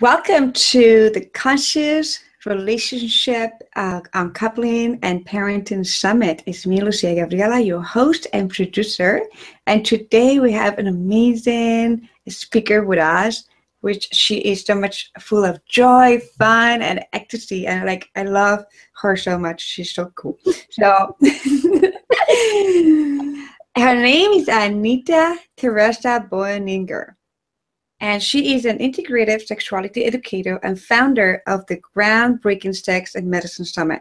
Welcome to the Conscious Relationship Uncoupling and Parenting Summit. It's me, Lucia Gabriela, your host and producer. And today we have an amazing speaker with us, which she is so much full of joy, fun, and ecstasy. And I love her so much. She's so cool. So her name is Anita Teresa Boeninger. And she is an integrative sexuality educator and founder of the groundbreaking Sex and Medicine Summit.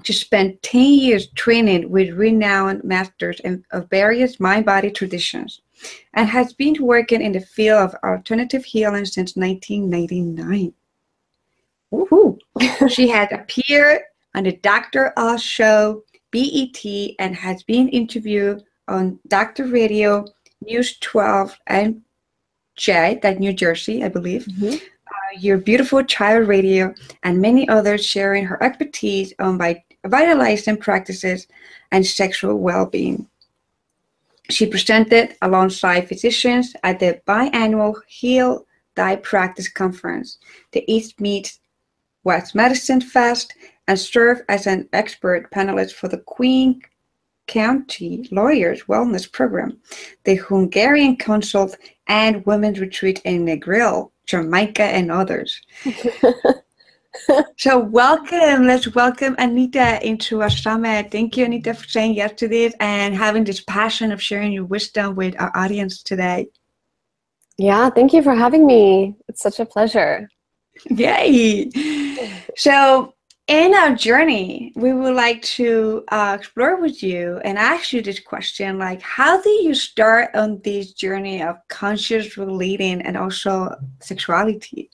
She spent 10 years training with renowned masters of various mind-body traditions and has been working in the field of alternative healing since 1999. Woohoo! She has appeared on the Dr. Oz show, BET, and has been interviewed on Dr. Radio, News 12, and that New Jersey, I believe, Your Beautiful Child Radio, and many others, sharing her expertise on vitalizing practices and sexual well-being. She presented alongside physicians at the biannual Heal Thy Practice Conference, the East Meets West Medicine Fest, and served as an expert panelist for the Queen County Lawyers Wellness Program, the Hungarian Consult, and Women's Retreat in Negril, Jamaica, and others. So welcome. Let's welcome Anita into our summit. Thank you, Anita, for saying yes to this and having this passion of sharing your wisdom with our audience today. Yeah, thank you for having me. It's such a pleasure. Yay. So in our journey, we would like to explore with you and ask you this question, like, how did you start on this journey of conscious relating and also sexuality?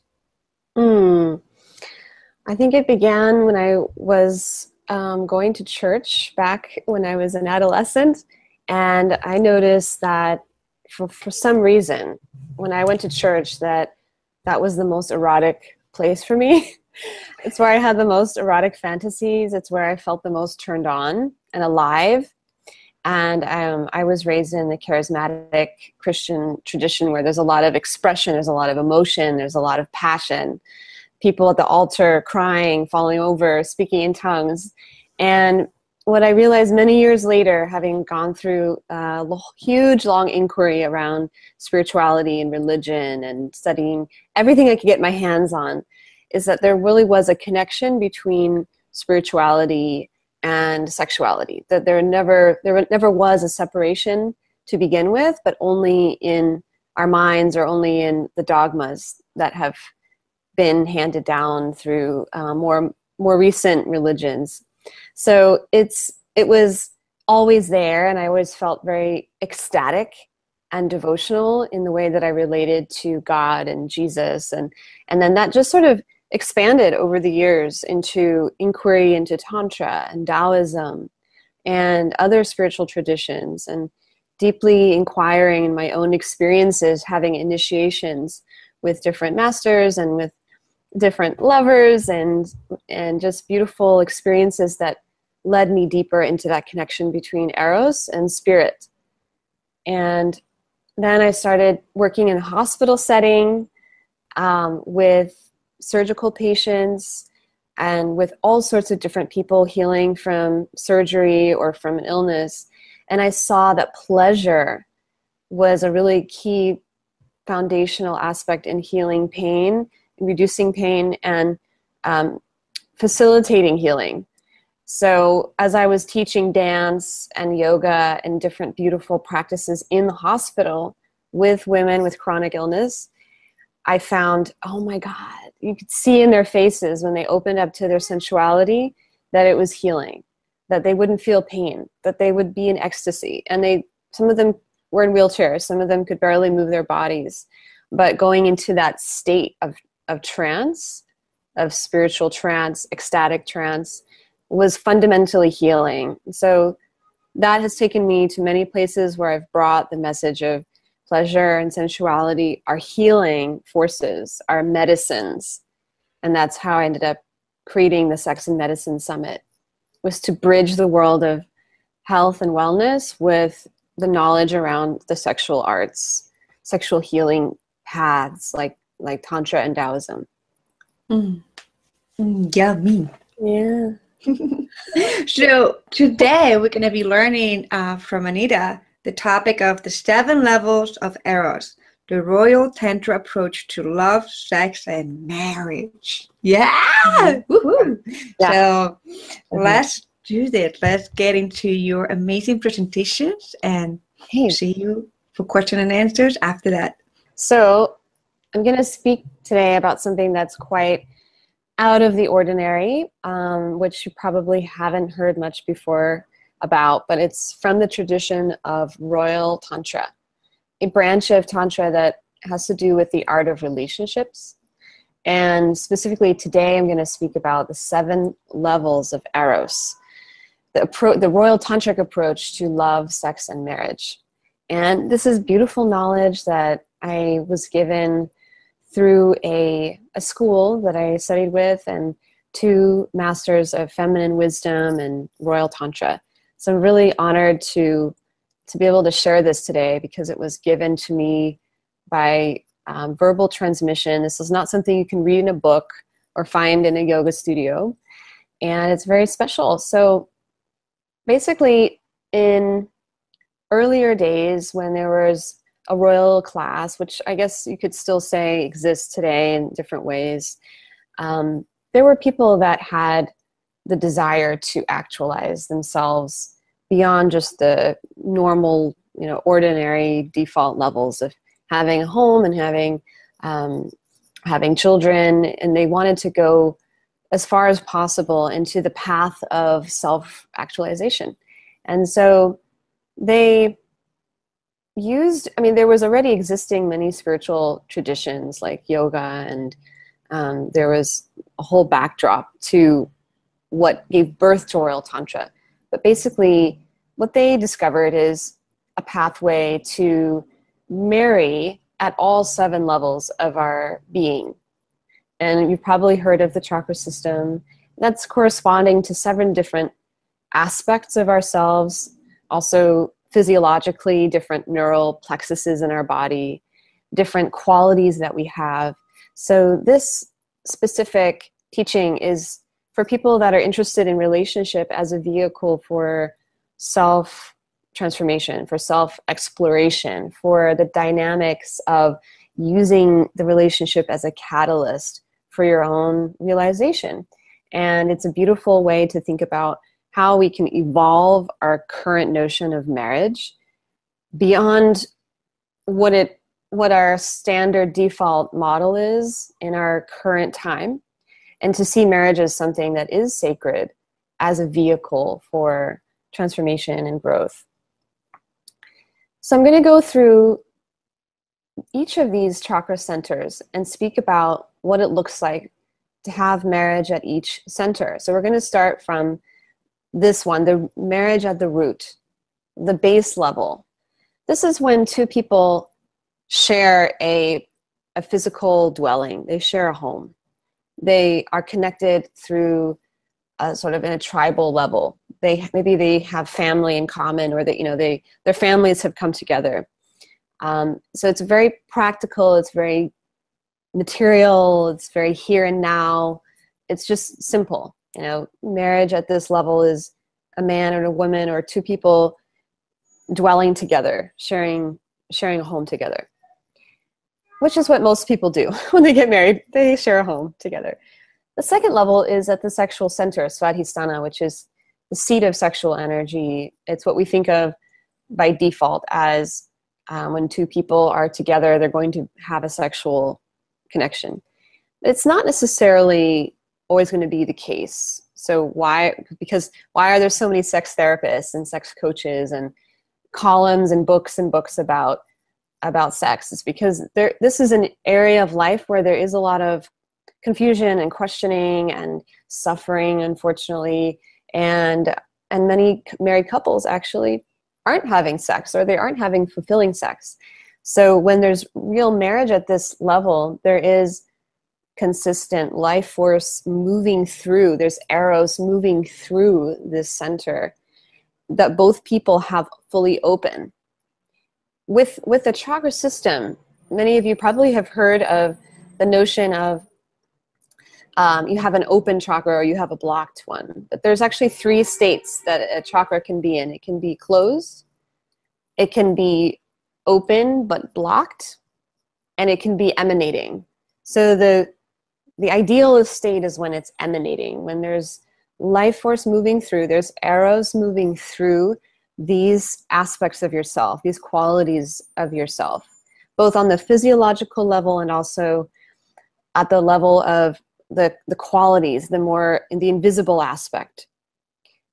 I think it began when I was going to church back when I was an adolescent. And I noticed that for some reason, when I went to church, that was the most erotic place for me. It's where I had the most erotic fantasies. It's where I felt the most turned on and alive. And I was raised in the charismatic Christian tradition where there's a lot of expression, there's a lot of emotion, there's a lot of passion. People at the altar crying, falling over, speaking in tongues. And what I realized many years later, having gone through a huge, long inquiry around spirituality and religion and studying everything I could get my hands on, is that there really was a connection between spirituality and sexuality. That there never was a separation to begin with, but only in our minds or only in the dogmas that have been handed down through more recent religions. So it was always there, and I always felt very ecstatic and devotional in the way that I related to God and Jesus, and then that just sort of expanded over the years into inquiry into Tantra and Taoism and other spiritual traditions, and deeply inquiring in my own experiences, having initiations with different masters and with different lovers, and just beautiful experiences that led me deeper into that connection between Eros and spirit. And then I started working in a hospital setting with surgical patients and with all sorts of different people healing from surgery or from an illness. And I saw that pleasure was a really key foundational aspect in healing pain, reducing pain, and facilitating healing. So as I was teaching dance and yoga and different beautiful practices in the hospital with women with chronic illness, I found, oh my God, you could see in their faces when they opened up to their sensuality that it was healing, that they wouldn't feel pain, that they would be in ecstasy. And some of them were in wheelchairs, some of them could barely move their bodies, but going into that state of trance, of spiritual trance, ecstatic trance, was fundamentally healing. So that has taken me to many places where I've brought the message of pleasure and sensuality are healing forces, are medicines. And that's how I ended up creating the Sex and Medicine Summit, was to bridge the world of health and wellness with the knowledge around the sexual arts, sexual healing paths like like Tantra and Taoism. Mm. Yummy. Yeah. So today we're going to be learning from Anita the topic of the 7 levels of Eros, the Royal Tantra approach to love, sex, and marriage. Yeah! Mm-hmm. Woohoo! Yeah. So let's do this. Let's get into your amazing presentations and see you for question and answers after that. So I'm going to speak today about something that's quite out of the ordinary, which you probably haven't heard much before about, but it's from the tradition of Royal Tantra, a branch of Tantra that has to do with the art of relationships. And specifically today, I'm going to speak about the 7 levels of Eros, the Royal Tantric approach to love, sex, and marriage. And this is beautiful knowledge that I was given through a school that I studied with and 2 masters of feminine wisdom and Royal Tantra. So I'm really honored to be able to share this today because it was given to me by verbal transmission. This is not something you can read in a book or find in a yoga studio, and it's very special. So basically, in earlier days when there was a royal class, which I guess you could still say exists today in different ways, there were people that had the desire to actualize themselves beyond just the normal, ordinary default levels of having a home and having children, and they wanted to go as far as possible into the path of self-actualization. And so they there was already existing many spiritual traditions like yoga, and there was a whole backdrop to what gave birth to Royal Tantra. But basically, what they discovered is a pathway to marry at all 7 levels of our being. And you've probably heard of the chakra system. That's corresponding to 7 different aspects of ourselves, also physiologically different neural plexuses in our body, different qualities that we have. So this specific teaching is for people that are interested in relationship as a vehicle for self-transformation, for self-exploration, for the dynamics of using the relationship as a catalyst for your own realization. And it's a beautiful way to think about how we can evolve our current notion of marriage beyond what our standard default model is in our current time, and to see marriage as something that is sacred as a vehicle for transformation and growth. So I'm going to go through each of these chakra centers and speak about what it looks like to have marriage at each center. So we're going to start from this one, the marriage at the root, the base level. This is when 2 people share a physical dwelling. They share a home. They are connected through sort of in a tribal level. Maybe they have family in common, or that their families have come together. So it's very practical. It's very material. It's very here and now. It's just simple. Marriage at this level is a man and a woman, or 2 people dwelling together, sharing a home together, which is what most people do when they get married. They share a home together. The second level is at the sexual center, Svadhisthana, which is the seat of sexual energy. It's what we think of by default as when 2 people are together, they're going to have a sexual connection. It's not necessarily always going to be the case. So why are there so many sex therapists and sex coaches and columns and books about sex? It's because this is an area of life where there is a lot of confusion and questioning and suffering, unfortunately, and many married couples actually aren't having sex, or they aren't having fulfilling sex. So when there's real marriage at this level, there is consistent life force moving through. There's Eros moving through this center that both people have fully open. With the chakra system, many of you probably have heard of the notion of you have an open chakra or you have a blocked one. But there's actually 3 states that a chakra can be in. It can be closed, it can be open but blocked, and it can be emanating. So the ideal state is when it's emanating, when there's life force moving through, there's arrows moving through these aspects of yourself, these qualities of yourself, both on the physiological level and also at the level of the qualities, the more in the invisible aspect,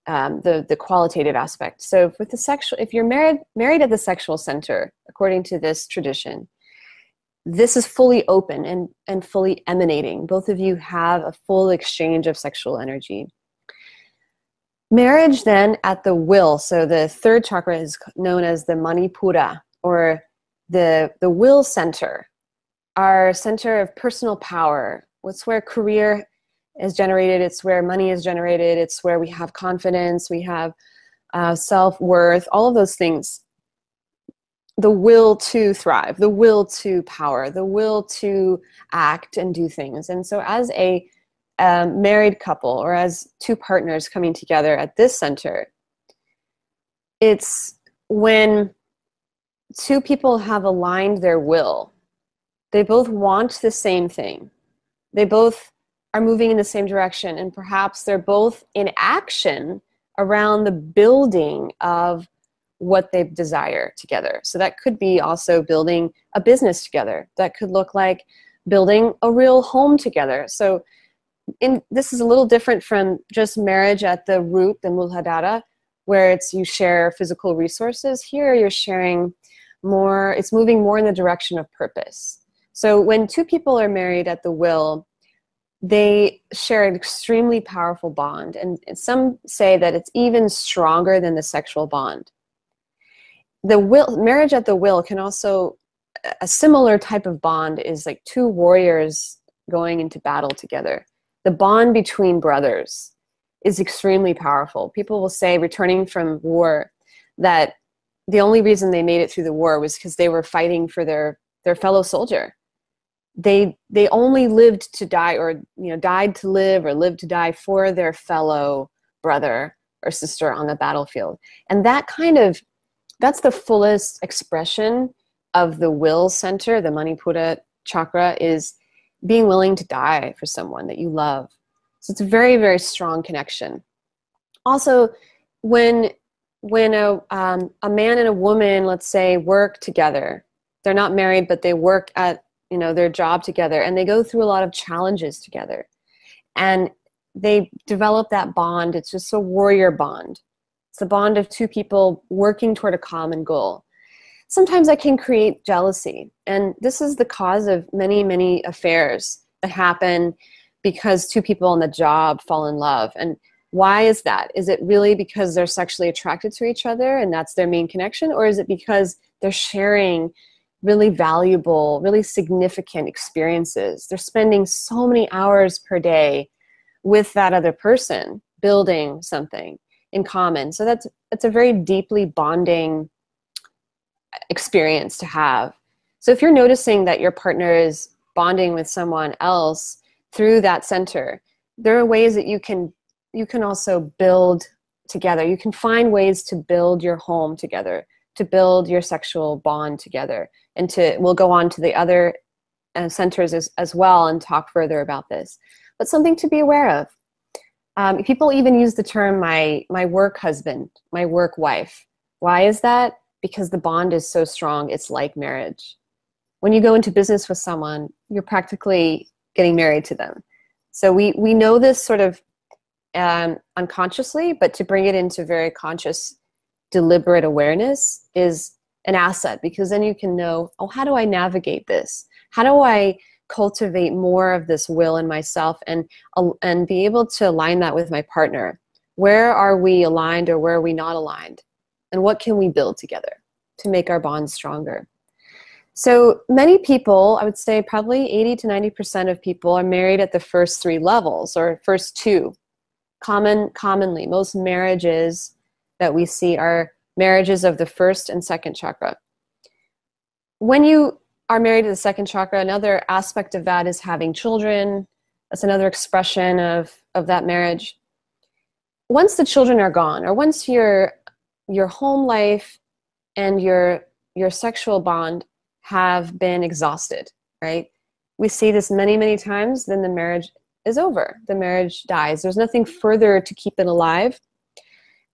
the qualitative aspect. So with the sexual, if you're married at the sexual center, according to this tradition, this is fully open and fully emanating. Both of you have a full exchange of sexual energy. Marriage then at the will, so the 3rd chakra is known as the Manipura, or the will center, our center of personal power. It's where career is generated, it's where money is generated, it's where we have confidence, we have self-worth, all of those things. The will to thrive, the will to power, the will to act and do things. And so as a married couple, or as 2 partners coming together at this center, it's when 2 people have aligned their will. They both want the same thing. They both are moving in the same direction, and perhaps they're both in action around the building of what they desire together. So that could be also building a business together. That could look like building a real home together. So this is a little different from just marriage at the root, the Muladhara, where it's you share physical resources. Here you're sharing more, it's moving more in the direction of purpose. So when 2 people are married at the will, they share an extremely powerful bond. And some say that it's even stronger than the sexual bond. The will, marriage at the will can also, a similar type of bond is like 2 warriors going into battle together. The bond between brothers is extremely powerful. People will say, returning from war, that the only reason they made it through the war was because they were fighting for their fellow soldier. They only lived to die, or died to live, or lived to die for their fellow brother or sister on the battlefield. And that's the fullest expression of the will center, the Manipura chakra, is being willing to die for someone that you love. So it's a very, very strong connection. Also, when a man and a woman, let's say, work together, they're not married, but they work at their job together, and they go through a lot of challenges together, and they develop that bond. It's just a warrior bond. It's the bond of 2 people working toward a common goal. Sometimes that can create jealousy. And this is the cause of many, many affairs that happen because 2 people on the job fall in love. And why is that? Is it really because they're sexually attracted to each other and that's their main connection? Or is it because they're sharing really valuable, really significant experiences? They're spending so many hours per day with that other person, building something in common. So that's a very deeply bonding experience to have. So if you're noticing that your partner is bonding with someone else through that center, there are ways that you can also build together. You can find ways to build your home together, to build your sexual bond together. And we'll go on to the other centers as well and talk further about this. But something to be aware of. People even use the term my work husband, my work wife. Why is that? Because the bond is so strong, it's like marriage. When you go into business with someone, you're practically getting married to them. So we know this sort of unconsciously, but to bring it into very conscious, deliberate awareness is an asset, because then you can know, oh, how do I navigate this? How do I cultivate more of this will in myself and be able to align that with my partner? Where are we aligned, or where are we not aligned? And what can we build together to make our bond stronger? So many people, I would say probably 80 to 90% of people are married at the first 3 levels, or first 2. Commonly, most marriages that we see are marriages of the 1st and 2nd chakra. When you are married to the second chakra, another aspect of that is having children. That's another expression of that marriage. Once the children are gone, or once your home life and your sexual bond have been exhausted, right? We see this many, many times, then the marriage is over. The marriage dies. There's nothing further to keep it alive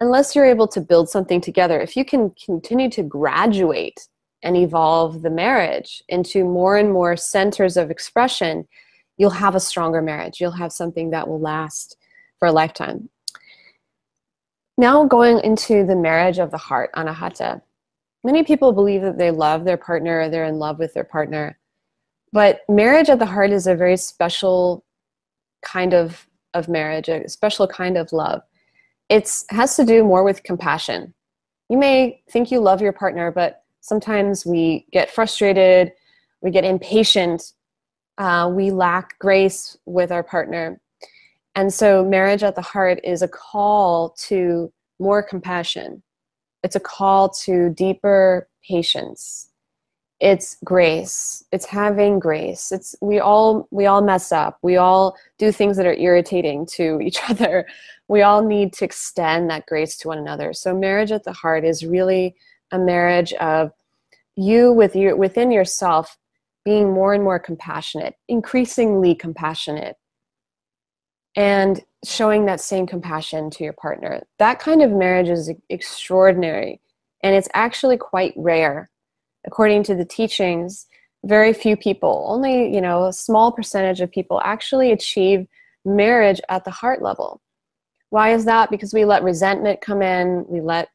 unless you're able to build something together. If you can continue to graduate and evolve the marriage into more and more centers of expression, you'll have a stronger marriage. You'll have something that will last for a lifetime. Now going into the marriage of the heart, anahata. Many people believe that they love their partner, they're in love with their partner. But marriage of the heart is a very special kind of marriage, a special kind of love. It has to do more with compassion. You may think you love your partner, but sometimes we get frustrated, we get impatient, we lack grace with our partner. And so marriage at the heart is a call to more compassion. It's a call to deeper patience. It's grace. It's having grace. We all mess up. We all do things that are irritating to each other. We all need to extend that grace to one another. So marriage at the heart is really a marriage of you within yourself being more and more compassionate, increasingly compassionate, and showing that same compassion to your partner. That kind of marriage is extraordinary, and it's actually quite rare. According to the teachings, very few people, only a small percentage of people actually achieve marriage at the heart level. Why is that? Because we let resentment come in, we let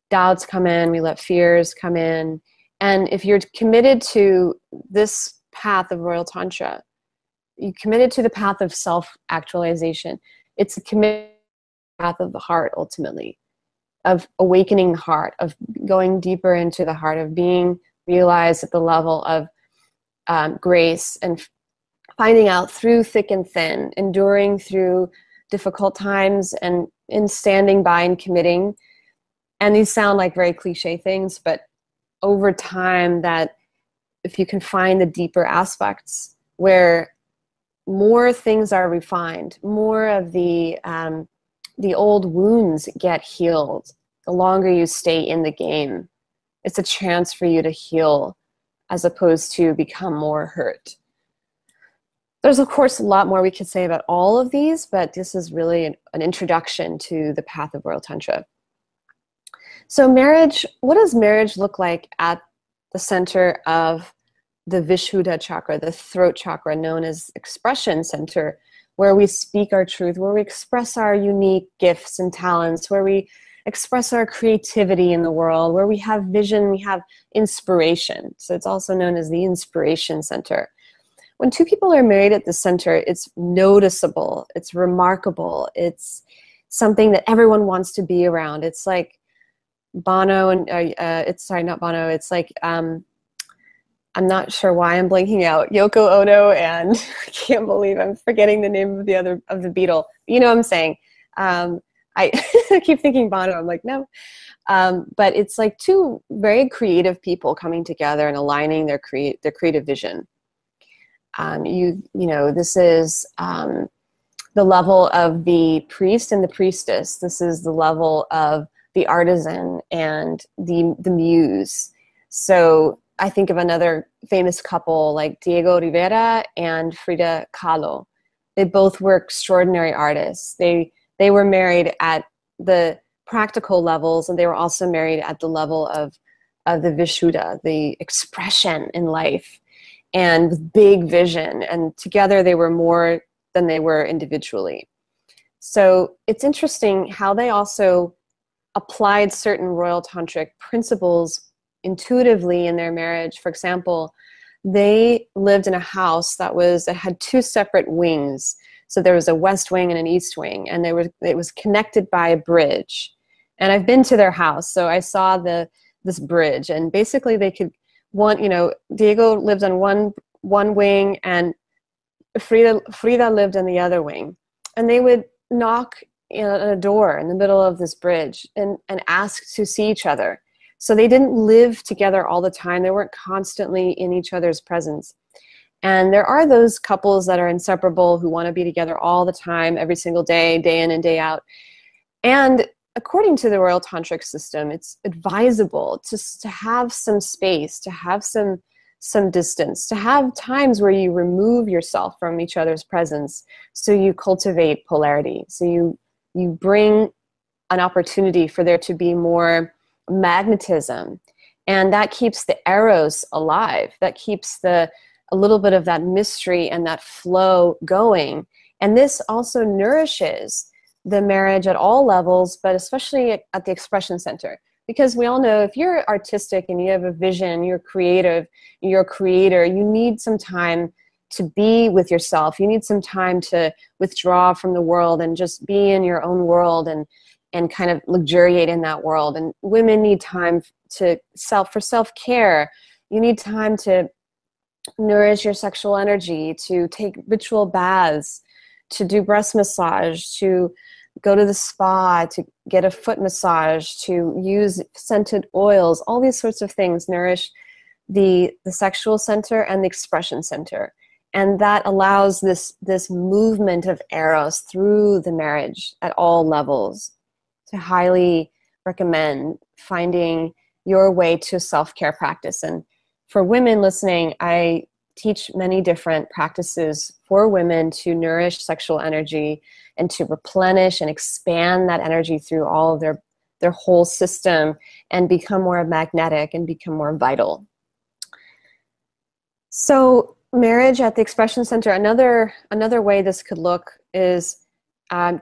doubts come in, we let fears come in. And if you're committed to this path of Royal Tantra, you committed to the path of self-actualization. It's a committed path of the heart, ultimately, of awakening the heart, of going deeper into the heart, of being realized at the level of grace and finding out through thick and thin, enduring through difficult times and in standing by and committing. And these sound like very cliche things, but over time, that if you can find the deeper aspects where more things are refined, more of the old wounds get healed, the longer you stay in the game, it's a chance for you to heal as opposed to become more hurt. There's, of course, a lot more we could say about all of these, but this is really an introduction to the path of Royal Tantra. So marriage, what does marriage look like at the center of the Vishuddha chakra, the throat chakra, known as expression center, where we speak our truth, where we express our unique gifts and talents, where we express our creativity in the world, where we have vision, we have inspiration. So it's also known as the inspiration center. When two people are married at the center, it's noticeable, it's remarkable, it's something that everyone wants to be around. It's like Bono and, not Bono, it's like, I'm not sure why I'm blanking out, Yoko Ono and I can't believe I'm forgetting the name of the Beatle. You know what I'm saying? I keep thinking Bono, I'm like, no. But it's like two very creative people coming together and aligning their creative vision. This is the level of the priest and the priestess. This is the level of the artisan and the muse. So I think of another famous couple like Diego Rivera and Frida Kahlo. They both were extraordinary artists. They were married at the practical levels, and they were also married at the level of the Vishuddha, the expression in life, and with big vision. And together they were more than they were individually. So it's interesting how they also applied certain Royal Tantric principles intuitively in their marriage. For example, they lived in a house that had two separate wings. So there was a west wing and an east wing, and it was connected by a bridge. And I've been to their house, so I saw this bridge. And basically, they could Diego lived on one wing, and Frida lived on the other wing, and they would knock on a door in the middle of this bridge and ask to see each other. So they didn't live together all the time. They weren't constantly in each other's presence. And there are those couples that are inseparable who want to be together all the time, every single day, day in and day out. And according to the Royal Tantric system, it's advisable to have some space, to have some distance, to have times where you remove yourself from each other's presence, so you cultivate polarity. So you bring an opportunity for there to be more magnetism. And that keeps the Eros alive. That keeps a little bit of that mystery and that flow going. And this also nourishes the marriage at all levels, but especially at the expression center. Because we all know if you're artistic and you have a vision, you're creative, you're a creator, you need some time to be with yourself. You need some time to withdraw from the world and just be in your own world and kind of luxuriate in that world. And women need time for self-care. You need time to nourish your sexual energy, to take ritual baths, to do breast massage, to go to the spa, to get a foot massage, to use scented oils. All these sorts of things nourish the sexual center and the expression center. And that allows this movement of Eros through the marriage at all levels. To highly recommend finding your way to self-care practice. And for women listening, I teach many different practices for women to nourish sexual energy and to replenish and expand that energy through all of their whole system and become more magnetic and become more vital. So marriage at the expression center, another way this could look is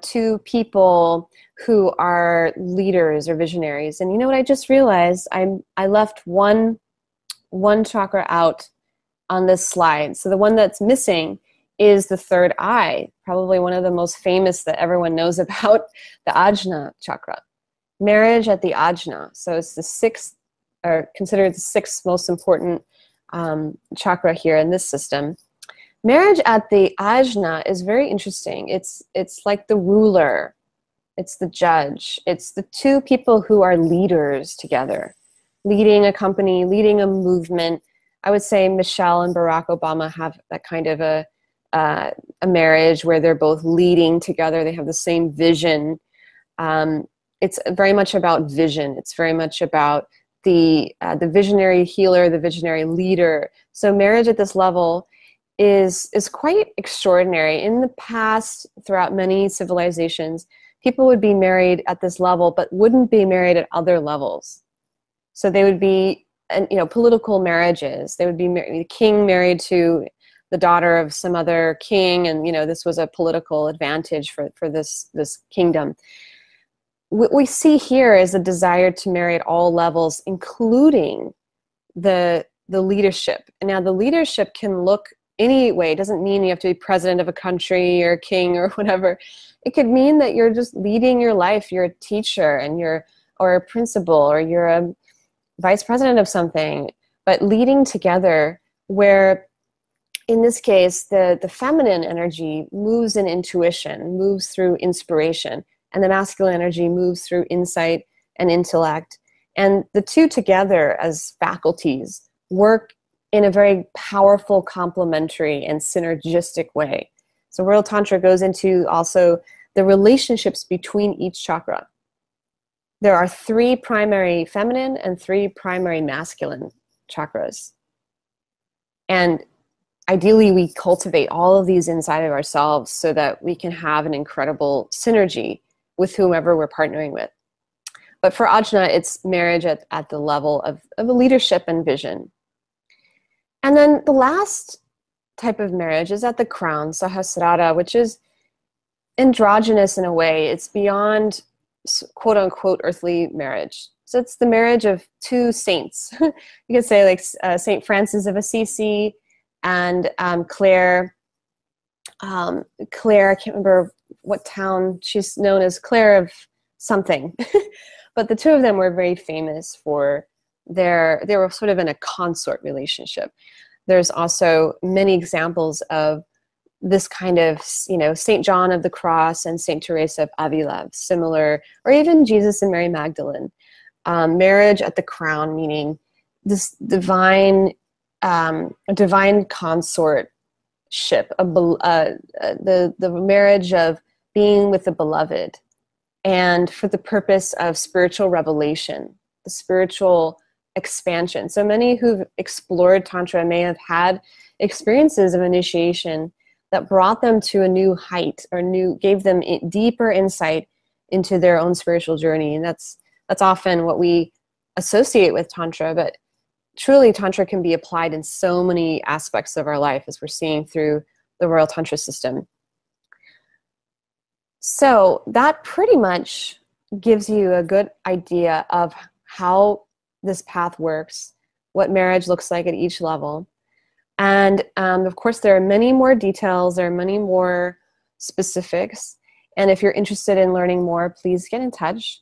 two people who are leaders or visionaries. And you know what I just realized? I left one chakra out on this slide. So the one that's missing is the third eye, probably one of the most famous that everyone knows about, the Ajna chakra. Marriage at the Ajna. So it's the sixth, or considered the sixth most important chakra here in this system. Marriage at the Ajna is very interesting. It's like the ruler. It's the judge. It's the two people who are leaders together, leading a company, leading a movement. I would say Michelle and Barack Obama have that kind of a marriage where they're both leading together. They have the same vision. It's very much about vision. It's very much about the visionary healer, the visionary leader. So marriage at this level is quite extraordinary. In the past, throughout many civilizations, people would be married at this level, but wouldn't be married at other levels. So they would be, political marriages. They would be the king married to the daughter of some other king, and this was a political advantage for this kingdom. What we see here is a desire to marry at all levels, including the leadership. And now the leadership can look any way. It doesn't mean you have to be president of a country or king or whatever. It could mean that you're just leading your life. You're a teacher and or a principal, or you're a vice president of something, but leading together where, in this case, the feminine energy moves in intuition, moves through inspiration, and the masculine energy moves through insight and intellect. And the two together as faculties work in a very powerful, complementary, and synergistic way. So Royal Tantra goes into also the relationships between each chakra. There are 3 primary feminine and 3 primary masculine chakras. And ideally, we cultivate all of these inside of ourselves so that we can have an incredible synergy with whomever we're partnering with. But for Ajna, it's marriage at the level of a leadership and vision. And then the last type of marriage is at the crown, Sahasrara, which is androgynous in a way. It's beyond quote-unquote earthly marriage. So it's the marriage of 2 saints. You could say like Saint Francis of Assisi and Claire. Claire, I can't remember what town she's known as, Claire of something. But the 2 of them were very famous for they were sort of in a consort relationship. There's also many examples of this kind of, St. John of the Cross and St. Teresa of Avila, similar, or even Jesus and Mary Magdalene. marriage at the crown, meaning this divine consortship, the marriage of being with the beloved, and for the purpose of spiritual revelation, the spiritual expansion. So many who've explored Tantra may have had experiences of initiation that brought them to a new height, or gave them deeper insight into their own spiritual journey. And that's often what we associate with Tantra, but truly Tantra can be applied in so many aspects of our life, as we're seeing through the Royal Tantra system. So that pretty much gives you a good idea of how this path works, what marriage looks like at each level. And of course, there are many more details, there are many more specifics. And if you're interested in learning more, please get in touch.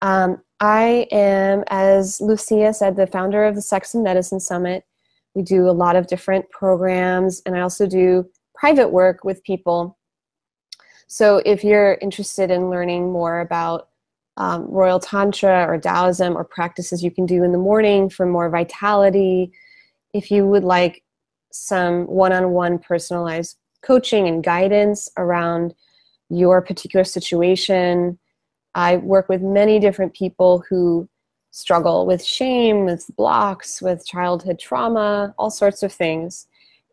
I am, as Lucia said, the founder of the Sex and Medicine Summit. We do a lot of different programs, and I also do private work with people. So if you're interested in learning more about Royal Tantra or Taoism, or practices you can do in the morning for more vitality, if you would like some one-on-one personalized coaching and guidance around your particular situation, I work with many different people who struggle with shame, with blocks, with childhood trauma, all sorts of things.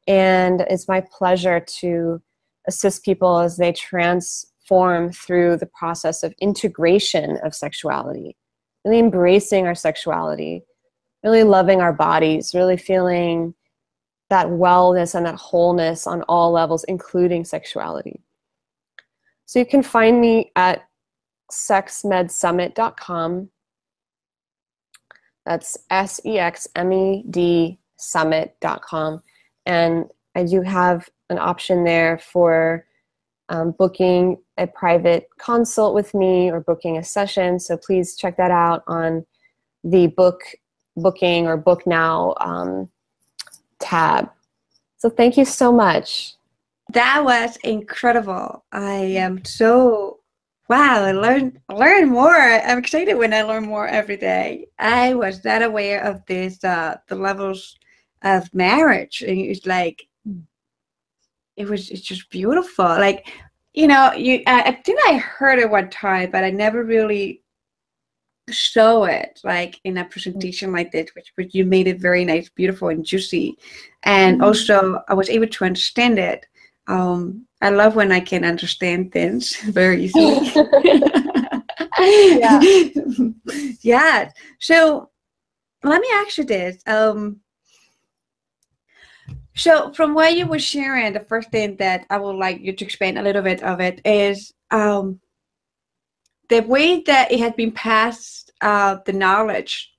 And it's my pleasure to assist people as they transform through the process of integration of sexuality, really embracing our sexuality, really loving our bodies, really feeling that wellness and that wholeness on all levels, including sexuality. So you can find me at sexmedsummit.com. That's SEXMED summit.com. And I do have an option there for booking a private consult with me or booking a session. So please check that out on the booking or book now tab. So thank you so much. That was incredible. I am so, wow, I learned more. I'm excited when I learn more every day. I was not aware of this, the levels of marriage. And it's like, it's just beautiful. Like, I think I heard it one time, but I never really show it like in a presentation like this, which you made it very nice, beautiful, and juicy. And also I was able to understand it. I love when I can understand things very easily. Yeah. Yeah. So let me ask you this. So from what you were sharing, the first thing that I would like you to expand a little bit of it is the way that it had been passed, the knowledge,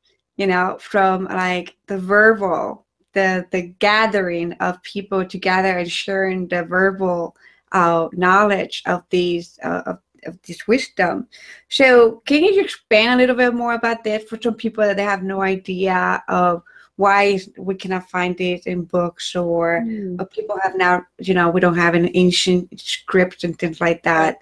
from like the verbal, the gathering of people together and sharing the verbal knowledge of these of this wisdom. So can you expand a little bit more about this for some people that they have no idea of why we cannot find it in books, or people have now, we don't have an ancient script and things like that.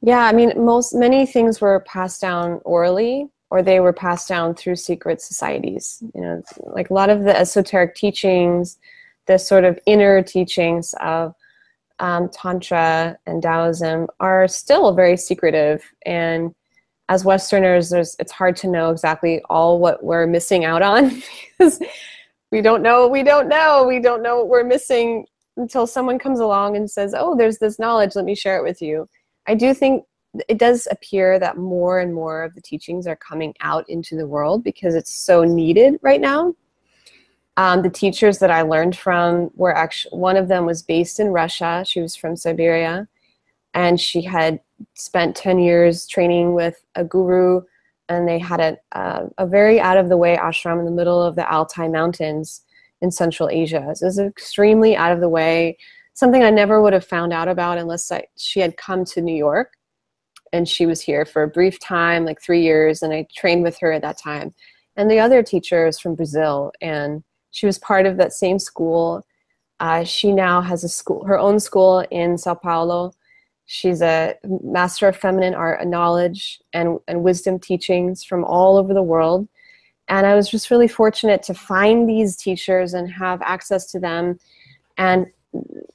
Yeah, I mean, many things were passed down orally, or they were passed down through secret societies. Like a lot of the esoteric teachings, the sort of inner teachings of Tantra and Taoism are still very secretive. And as Westerners, it's hard to know exactly all what we're missing out on, because we don't know what we're missing until someone comes along and says, oh, there's this knowledge, let me share it with you. I do think it does appear that more and more of the teachings are coming out into the world because it's so needed right now. The teachers that I learned from were actually, one of them was based in Russia. She was from Siberia, and she had spent 10 years training with a guru, and they had a very out-of-the-way ashram in the middle of the Altai Mountains in Central Asia. So it was extremely out of the way, something I never would have found out about unless she had come to New York, and she was here for a brief time, like 3 years, and I trained with her at that time. And the other teacher is from Brazil, and she was part of that same school. She now has her own school in Sao Paulo, She's a master of feminine art and knowledge and wisdom teachings from all over the world. And I was just really fortunate to find these teachers and have access to them. And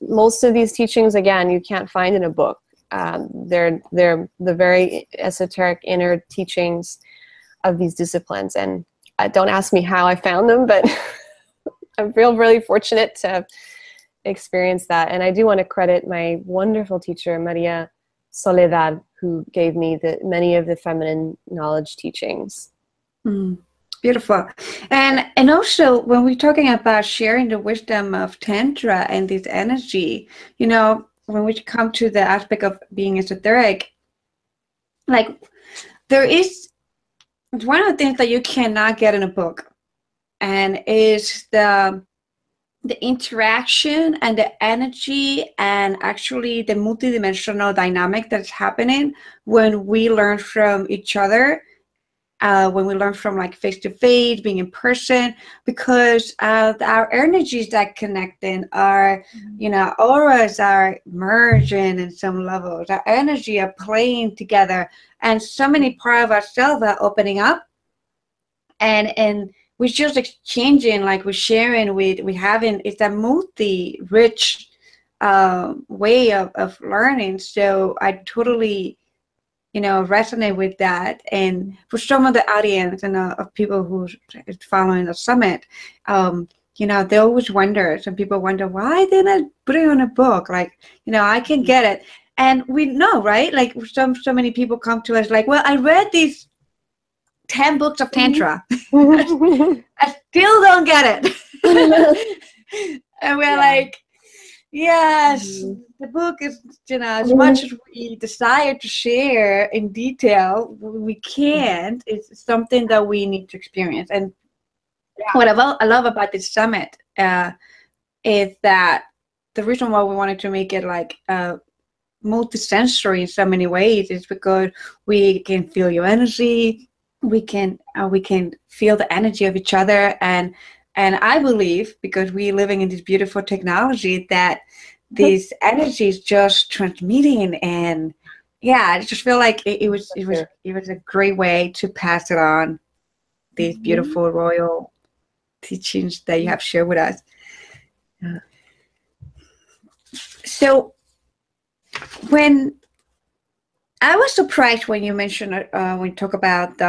most of these teachings, again, you can't find in a book. They're the very esoteric inner teachings of these disciplines. And don't ask me how I found them, but I feel really fortunate to experience that. And I do want to credit my wonderful teacher, Maria Soledad, who gave me many of the feminine knowledge teachings. Mm, beautiful. And also when we're talking about sharing the wisdom of Tantra and this energy, you know, when we come to the aspect of being esoteric, like there is one of the things that you cannot get in a book, and is the interaction and the energy and actually the multidimensional dynamic that's happening when we learn from each other, when we learn from like face to face, being in person, because our energies that connecting are, you know, auras are merging in some levels. Our energy are playing together, and so many parts of ourselves are opening up, and we're just exchanging, like we're sharing, we having, it's a multi-rich way of learning. So I totally, you know, resonate with that. And for some of the audience and of people who is following the summit, you know, they always wonder, some people wonder, why didn't I put it on a book? Like, you know, I can get it. And we know, right? Like so many people come to us like, well, I read these 10 books of Tantra. I still don't get it. And we're like, yes, the book is, you know, as much as we desire to share in detail, we can't. It's something that we need to experience. And what I love about this summit is that the reason why we wanted to make it like multi-sensory in so many ways is because we can feel your energy. We can feel the energy of each other, and I believe, because we're living in this beautiful technology, that these energies just transmitting, and yeah, I just feel like it was a great way to pass it on, these beautiful royal teachings that you have shared with us. So when I was surprised when you mentioned when you talk about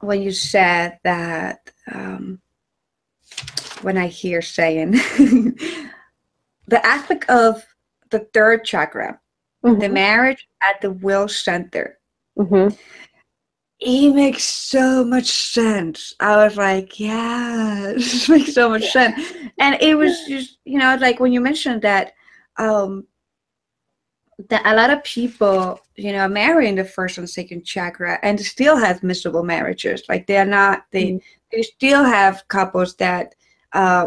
when you said that when I hear saying the aspect of the third chakra, the marriage at the will center. It makes so much sense. I was like, yeah, this makes so much sense. And it was just, you know, like when you mentioned that that a lot of people, you know, marry in the first and second chakra and still have miserable marriages. Like they're not, they still have couples that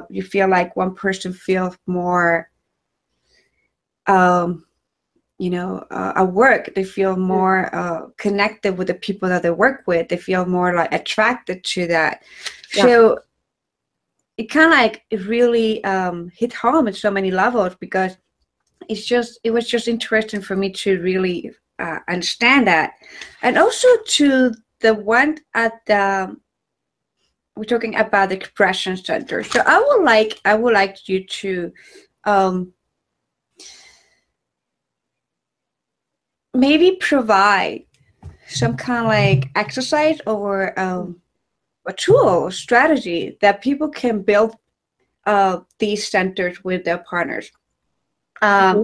you feel like one person feels more, you know, at work, they feel more connected with the people that they work with. They feel more like attracted to that. So it kind of like, it really hit home at so many levels, because it was just interesting for me to really understand that. And also to the one at the, we're talking about the expression center. So I would like you to maybe provide some kind of like exercise or a tool or strategy that people can build these centers with their partners.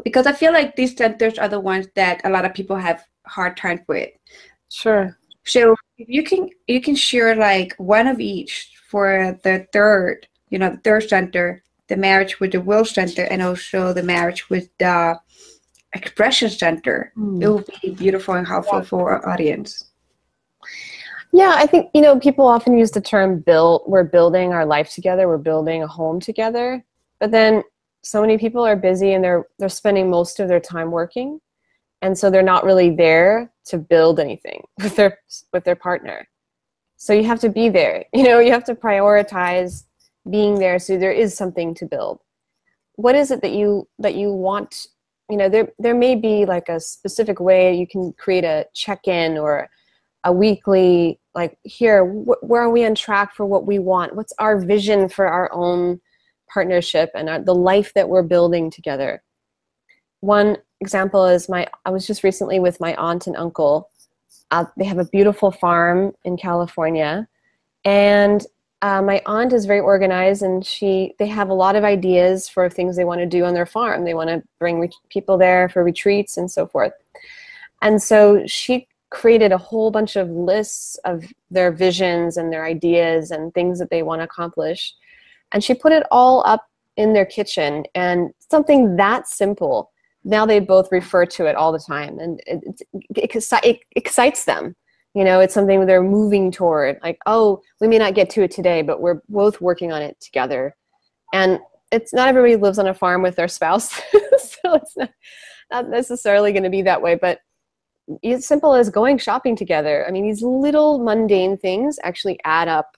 Because I feel like these centers are the ones that a lot of people have hard times with. Sure. So if you can share like one of each for the third, you know, the third center, the marriage with the will center, and also the marriage with the expression center. It will be beautiful and helpful for our audience. Yeah, I think, you know, people often use the term we're building our life together, we're building a home together. But then so many people are busy and they're spending most of their time working. And so they're not really there to build anything with their partner. So you have to be there. You know, you have to prioritize being there so there is something to build. What is it that you want, there may be like a specific way you can create a check-in or a weekly, like, here, where are we on track for what we want? What's our vision for our own partnership and the life that we're building together? One example is I was just recently with my aunt and uncle. They have a beautiful farm in California, and my aunt is very organized, and they have a lot of ideas for things they want to do on their farm. They want to bring people there for retreats and so forth. And so she created a whole bunch of lists of their visions and their ideas and things that they want to accomplish. And she put it all up in their kitchen, and something that simple, now they both refer to it all the time, and it excites them. It's something they're moving toward, like, oh, we may not get to it today, but we're both working on it together. And it's not everybody lives on a farm with their spouse, so it's not necessarily going to be that way, but as simple as going shopping together. I mean, these little mundane things actually add up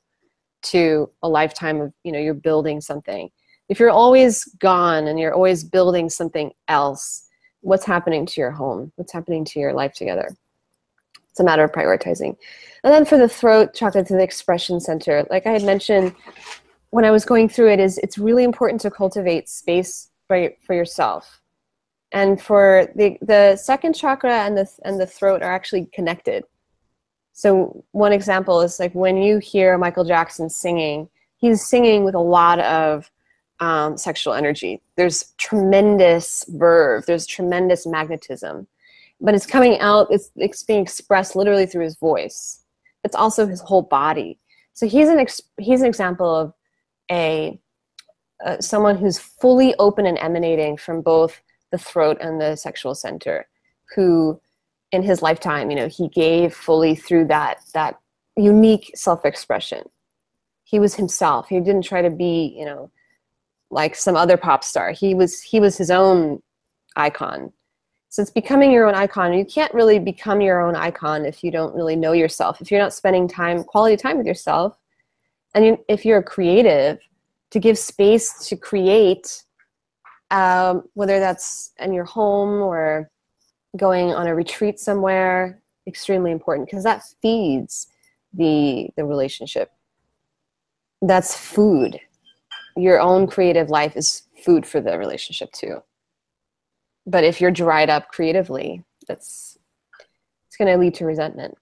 to a lifetime of, you're building something. If you're always gone and you're always building something else, what's happening to your home? What's happening to your life together? It's a matter of prioritizing. And then for the throat chakra, to the expression center, like I had mentioned when I was going through it, it's really important to cultivate space for yourself. And for the second chakra and the throat are actually connected. So one example is like when you hear Michael Jackson singing, he's singing with a lot of sexual energy. There's tremendous verve. There's tremendous magnetism. But it's coming out, it's being expressed literally through his voice. It's also his whole body. So he's an example of someone who's fully open and emanating from both the throat and the sexual center, who in his lifetime, he gave fully through that unique self-expression. He was himself. He didn't try to be, like some other pop star. He was his own icon. So it's becoming your own icon. You can't really become your own icon if you don't really know yourself, if you're not spending quality time with yourself. And if you're a creative, to give space to create, whether that's in your home or going on a retreat somewhere, extremely important, because that feeds the relationship. That's food. Your own creative life is food for the relationship too. But if you're dried up creatively, it's going to lead to resentment.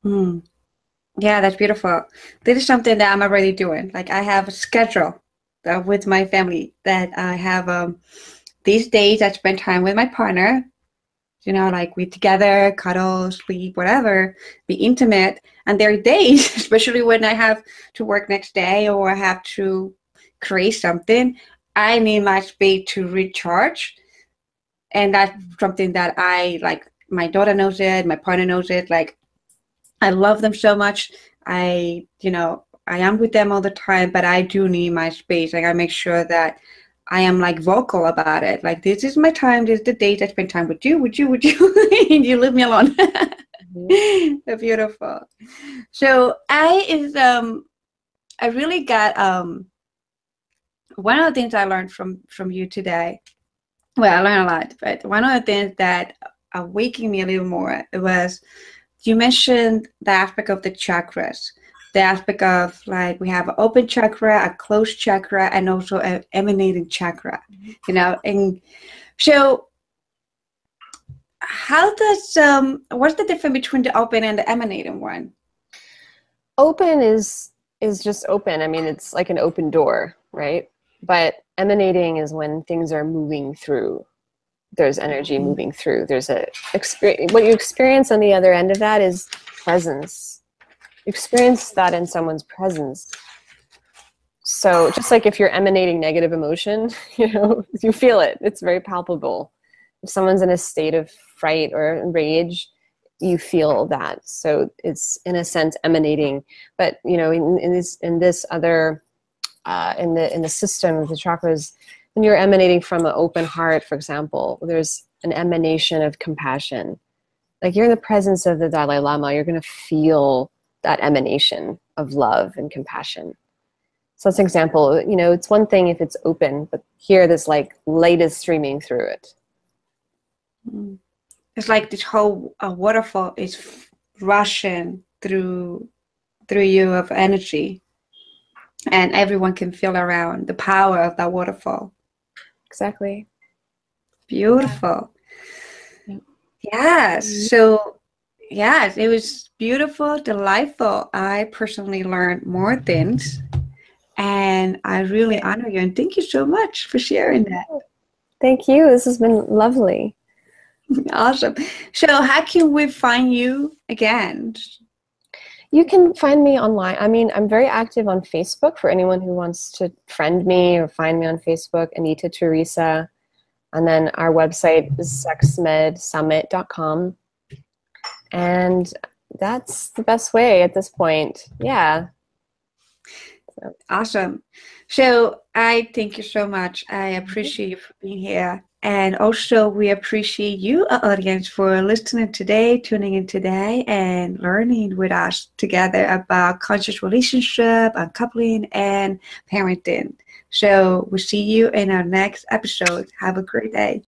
Yeah, that's beautiful. This is something that I'm already doing. Like I have a schedule with my family that I have these days I spend time with my partner. Like we together, cuddle, sleep, whatever, be intimate. And there are days, especially when I have to work next day or I have to create something, I need my space to recharge. And that's something that I like. My daughter knows it. My partner knows it. Like, I love them so much. I am with them all the time, but I do need my space. Like, I make sure that I am like vocal about it. Like, this is my time. This is the date I spend time with you, and you leave me alone. Mm-hmm. Beautiful. So I really got one of the things I learned from you today. Well, I learned a lot, but one of the things that awakened me a little more was you mentioned the aspect of the chakras, the aspect of like we have an open chakra, a closed chakra, and also an emanating chakra, And so how does, what's the difference between the open and the emanating one? Open is just open. I mean, it's like an open door, right? But emanating is when things are moving through. There's energy moving through. There's what you experience on the other end of that is presence. You experience that in someone's presence. So just like if you're emanating negative emotion, you feel it. It's very palpable. If someone's in a state of fright or rage, you feel that. So it's in a sense emanating. But in this other in the system of the chakras, when you're emanating from an open heart, for example, there's an emanation of compassion. Like you're in the presence of the Dalai Lama, you're going to feel that emanation of love and compassion. So that's an example. You know, it's one thing if it's open, but here this like light is streaming through it. It's like this whole waterfall is rushing through you of energy, and everyone can feel around the power of that waterfall. Exactly. Beautiful. Yeah. Yes. So yes, it was beautiful, delightful. I personally learned more things, and I really honor you. And thank you so much for sharing that. Thank you. This has been lovely. Awesome. So how can we find you again? You can find me online. I mean, I'm very active on Facebook for anyone who wants to friend me or find me on Facebook, Anita Teresa. And then our website is sexmedsummit.com. And that's the best way at this point. Yeah. So. Awesome. So I thank you so much. I appreciate you for being here. And also we appreciate you, our audience, for listening today, tuning in today, and learning with us together about conscious relationship, uncoupling, and parenting. So we'll see you in our next episode. Have a great day.